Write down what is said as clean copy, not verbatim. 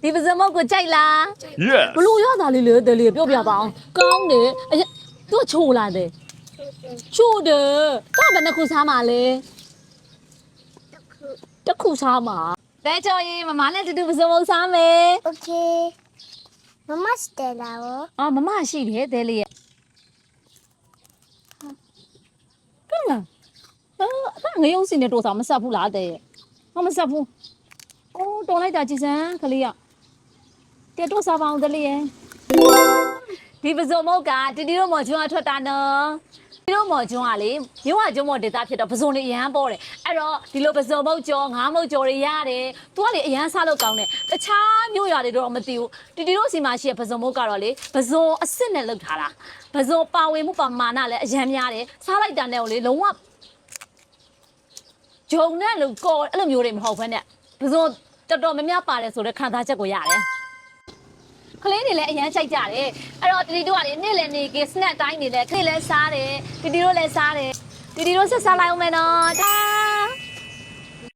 ဒီပစံမုတ်ကိုကြိုက်လား Yes ဘလို့ရတာလေးလေတယ်လေးပြောပြပါအောင်ကောင်းတယ်သူကချိုလာတယ်ချိုတယ်တော့ဘယ်နှခုစားမှာလဲတစ်ခုစားမှာတဲကြော်ရင်မမနဲ့တူတူပစံမုတ်စားမယ် Okay. Mama Stella ရော အော်မမရှိတယ်တဲလေးရဲ့ကဲလားငရုံးစင်နဲ့တိုးစားမဆက်ဘူးလားတဲ့မဆက်ဘူးအိုးတော်လိုက်တာကြည်စမ်းကလေးရကဲတိုးစားပါအောင်တဲလေးရဲ့ဒီပစုံမုတ်ကတီတီတို့မော်ကျွန်းအထွက်တာနော်တီတို့မော်ကျွန်းကလေမြို့ဝကျွန်းမော်ဒေတာဖြစ်တော့ပစုံတွေအရန်ပေါ်တယ်အဲ့တော့ဒီလိုပစုံမုတ်ကျော်ငါးမုတ်ကျော်တွေရတယ်သူကလေအရန်စားလို့ကောင်းတယ်တခြားမြို့ရွာတွေတော့မသိဘူးတီတီတို့စီမှာရှိတဲ့ပစုံမုတ်ကတော့လေပစုံအစ်စ်နဲ့လုပ်ထားတာပစုံပါဝင်မှုပမာဏလည်းအရန်များတယ်စားလိုက်တာနဲ့ကိုလေလုံးဝဂျုံနဲ့လို့ကောအဲ့လိုမျိုးတွေမဟုတ်ဘဲနဲ့ပစုံတော်တော်များများပါတယ်ဆိုတဲ့ခံစားချက်ကိုရတယ်ကလေးတွေလည်းအရန်ကြိုက်ကြတယ်အဲ့တော့တီတီတို့ကလေနေ့လည်နေက snack တိုင်းနေလဲခလေးလည်းစားတယ်တီတီတို့လည်းစားတယ်တီတီတို့ဆက်စားလိုက်အောင်မယ်နော်ဒါ